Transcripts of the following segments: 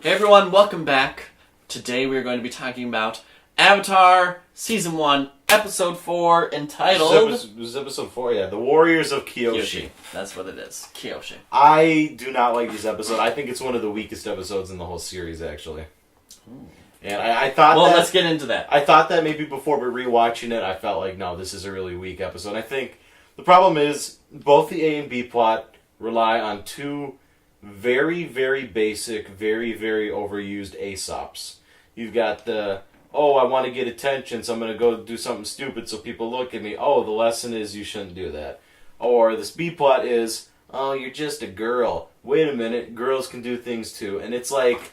Hey everyone, welcome back. Today we are going to be talking about Avatar Season 1, Episode 4, entitled... This is episode 4, yeah. The Warriors of Kyoshi. That's what it is. Kyoshi. I do not like this episode. I think it's one of the weakest episodes in the whole series, actually. And I thought Well, let's get into that. I thought that maybe before, but rewatching it, I felt like, no, this is a really weak episode. I think the problem is both the A and B plot rely on two very, very basic, very, very overused Aesops. You've got the, oh, I want to get attention, so I'm going to go do something stupid so people look at me. Oh, the lesson is you shouldn't do that. Or this B plot is, oh, you're just a girl. Wait a minute, girls can do things too. And it's like,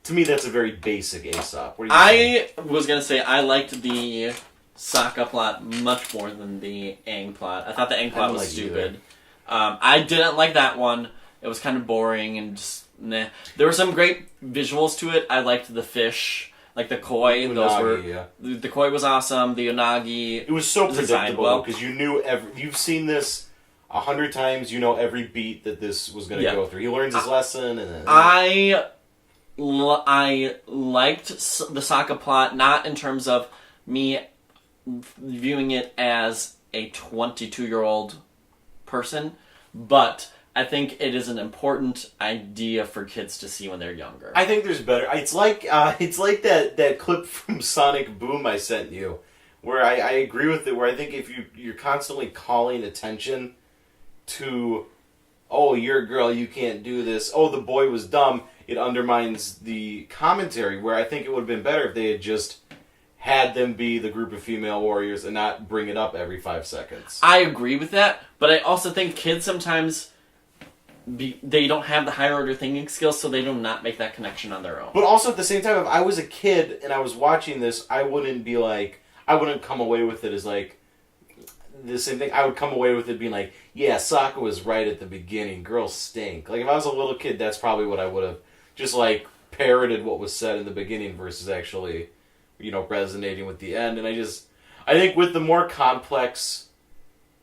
to me, that's a very basic Aesop. What do you think? I was going to say I liked the Sokka plot much more than the Aang plot. I thought the Aang plot was stupid. I didn't like that one. It was kind of boring and just nah. There were some great visuals to it. I liked the fish, like the koi. The koi was awesome. The unagi. It was so predictable because you knew you've seen this 100 times. You know every beat that this was going to go through. He learns his lesson, and then I liked the Sokka plot, not in terms of me viewing it as a 22-year-old person, but I think it is an important idea for kids to see when they're younger. I think there's better. It's like that clip from Sonic Boom I sent you, where I agree with it. Where I think if you're constantly calling attention to, oh, you're a girl, you can't do this. Oh, the boy was dumb. It undermines the commentary. Where I think it would have been better if they had just had them be the group of female warriors and not bring it up every 5 seconds. I agree with that, but I also think kids sometimes they don't have the higher order thinking skills, so they do not make that connection on their own. But also at the same time, if I was a kid and I was watching this, I wouldn't come away with it as like the same thing. I would come away with it being like, yeah, Sokka was right at the beginning. Girls stink. Like if I was a little kid, that's probably what I would have just like parroted what was said in the beginning versus actually, resonating with the end. And I think with the more complex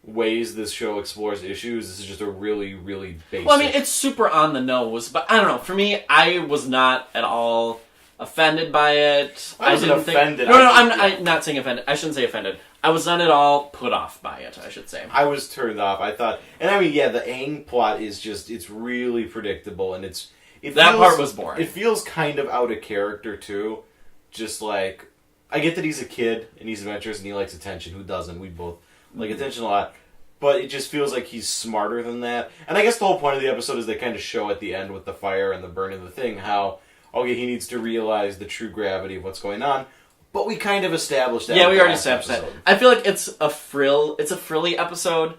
ways this show explores issues, this is just a really, really basic... Well, I mean, it's super on the nose, but I don't know. For me, I was not at all offended by it. I wasn't offended. I'm not saying offended. I shouldn't say offended. I was not at all put off by it, I should say. I was turned off. I thought... And I mean, yeah, the Aang plot is just... It's really predictable, and that part was boring. It feels kind of out of character, too. Just like... I get that he's a kid, and he's adventurous, and he likes attention. Who doesn't? We both like attention a lot. But it just feels like he's smarter than that. And I guess the whole point of the episode is they kind of show at the end with the fire and the burning of the thing how, okay, he needs to realize the true gravity of what's going on. But we kind of established that. Yeah, we already established that. I feel like it's a frilly episode.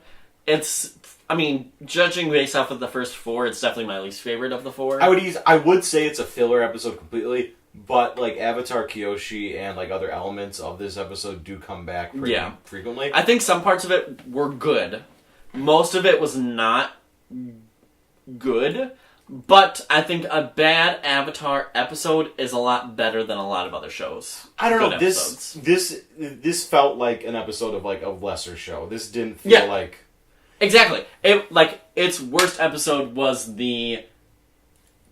Judging based off of the first 4, it's definitely my least favorite of the 4. I would say it's a filler episode completely. But, like, Avatar Kyoshi and, like, other elements of this episode do come back pretty frequently. I think some parts of it were good. Most of it was not good. But I think a bad Avatar episode is a lot better than a lot of other shows. I don't know. This felt like an episode of, like, a lesser show. This didn't feel like... Exactly. Its worst episode was the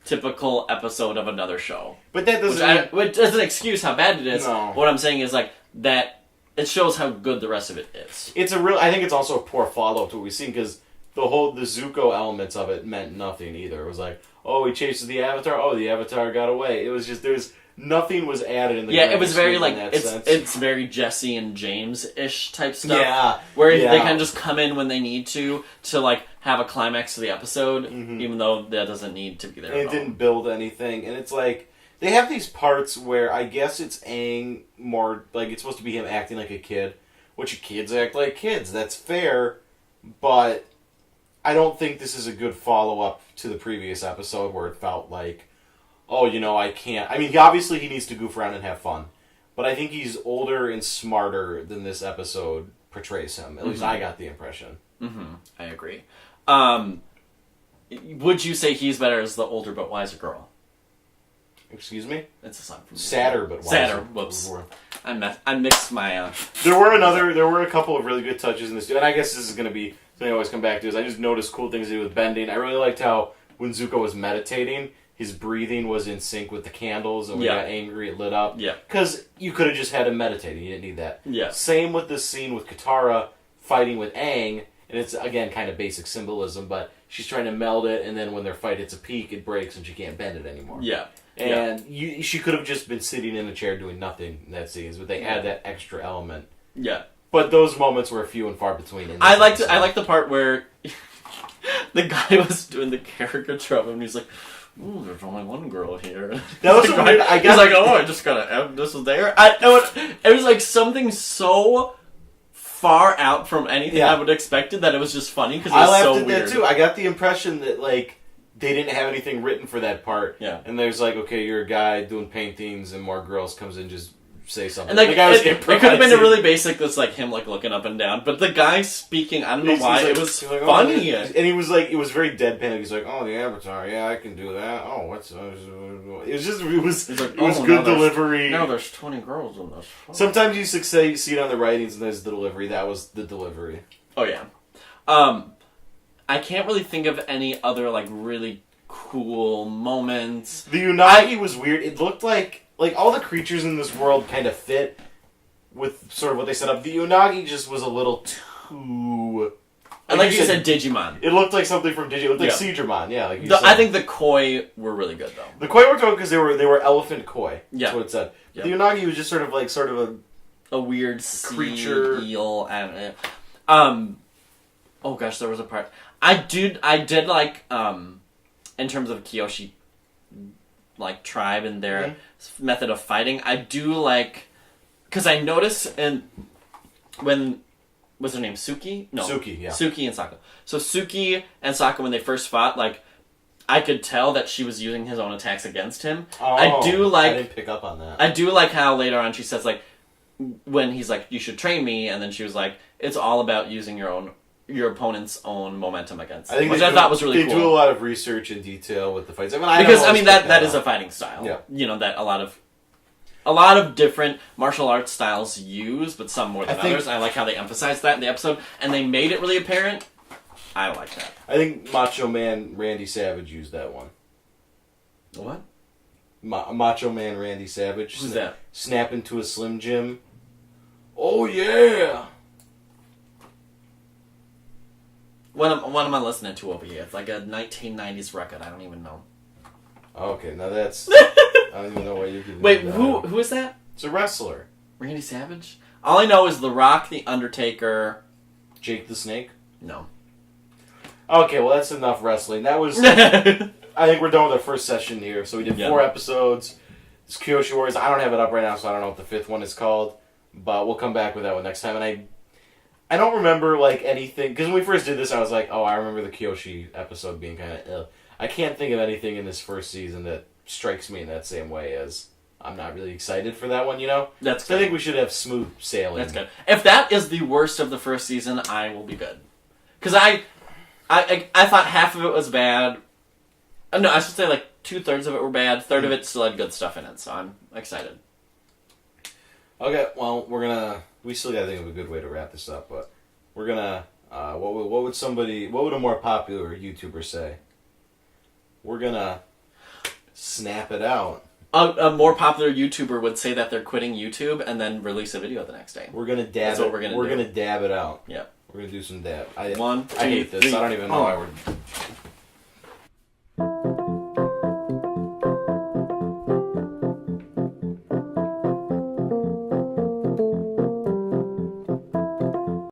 typical episode of another show. But that doesn't... Which doesn't excuse how bad it is. No. What I'm saying is, that it shows how good the rest of it is. I think it's also a poor follow-up to what we've seen, because the Zuko elements of it meant nothing either. It was like, oh, he chases the Avatar, oh, the Avatar got away. It was just, nothing was added in the it was very, sense. It's very Jesse and James-ish type stuff. Where they kind of just come in when they need to have a climax to the episode, even though that doesn't need to be there. And it didn't build anything. And it's like, they have these parts where I guess it's Aang more, like, it's supposed to be him acting like a kid, which kids act like kids. That's fair, but I don't think this is a good follow-up to the previous episode where it felt like, oh, I can't. I mean, he needs to goof around and have fun, but I think he's older and smarter than this episode portrays him. At least I got the impression. I agree. Would you say he's better as the older but wiser girl? Excuse me? It's a song from Sadder but wiser. Sadder. Whoops. I mixed my... There were a couple of really good touches in this, and I guess this is going to be something I always come back to, is I just noticed cool things they do with bending. I really liked how when Zuko was meditating, his breathing was in sync with the candles, and when Yeah. he got angry, it lit up. Yeah. Because you could have just had him meditating. You didn't need that. Yeah. Same with this scene with Katara fighting with Aang, and it's, again, kind of basic symbolism, but she's trying to meld it, and then when their fight hits a peak, it breaks, and she can't bend it anymore. Yeah. And she could have just been sitting in a chair doing nothing in that scene, but they add that extra element. Yeah. But those moments were few and far between. In this I episode. like the part where the guy was doing the caricature of him, and he's like, "Ooh, there's only one girl here." That was The so guy- weird. He's like, "Oh, I just gotta add this is there." I know it was like something so far out from anything Yeah. I would have expected that it was just funny because it I was laughed so at weird. that too. I got the impression that like they didn't have anything written for that part. Yeah. And there's like, okay, you're a guy doing paintings, and more girls comes in, just say something. And like the guy was it could have been a improvising. really basic that's like him like looking up and down, but the guy speaking, I don't know He's why, like- it was he's like, oh, funny. yeah. And he was like, it was very deadpan. He's like, oh, the Avatar, yeah, I can do that. Oh, what's it was just it was He's like, it was "Oh, good now there's- delivery. Now there's 20 girls in this. Sometimes you see it on the writings, and there's the delivery. That was the delivery. Oh yeah. I can't really think of any other like really cool moments. The Unagi was weird. It looked like all the creatures in this world kind of fit with sort of what they set up. The Unagi just was a little too. And like you said, Digimon. It looked like something from Digimon. It looked like Yeah. Seedramon, yeah. Like you The, said. I think the koi were really good though. the koi worked out because they were elephant koi. Yeah. That's what it said. Yeah. The Unagi was just sort of a A weird sea Creature. eel. And, oh gosh, there was a part I did like in terms of Kyoshi like tribe and their method of fighting. I do like because I noticed when what's her name, Suki? No, Suki, yeah. Suki and Sokka. So Suki and Sokka, when they first fought, like I could tell that she was using his own attacks against him. I didn't pick up on that. I do like how later on she says like when he's like, "You should train me," and then she was like, "It's all about using your opponent's own momentum against them," which I thought was really cool. They do a lot of research in detail with the fights. That is a fighting style. Yeah. You know that a lot of different martial arts styles use, but some more than others. I like how they emphasized that in the episode, and they made it really apparent. I like that. I think Macho Man Randy Savage used that one. What? Macho Man Randy Savage. Who's that? Snap into a Slim Jim. Oh yeah. What am I listening to over here? It's like a 1990s record. I don't even know. Okay, now that's. I don't even know why you're giving. Wait, me that. who is that? It's a wrestler. Randy Savage? All I know is The Rock, The Undertaker. Jake the Snake. No. Okay, well that's enough wrestling. That was. I think we're done with our first session here. So we did 4 episodes. It's Kyoshi Warriors. I don't have it up right now, so I don't know what the 5th one is called. But we'll come back with that one next time. And I don't remember like anything because when we first did this, I was like, oh, I remember the Kyoshi episode being kind of. I can't think of anything in this first season that strikes me in that same way as I'm not really excited for that one. You know, That's so I good. think we should have smooth sailing. That's good. If that is the worst of the first season, I will be good. Because I thought half of it was bad. No, I should say like 2/3 of it were bad. 1/3 of it still had good stuff in it, so I'm excited. Okay, well we still gotta think of a good way to wrap this up, but we're gonna what would a more popular YouTuber say? We're gonna snap it out. A more popular YouTuber would say that they're quitting YouTube and then release a video the next day. We're gonna dab That's it. what we're gonna do. gonna dab it out. Yeah. We're gonna do some dab. 1, 2, I hate this. 3. I don't even know why we're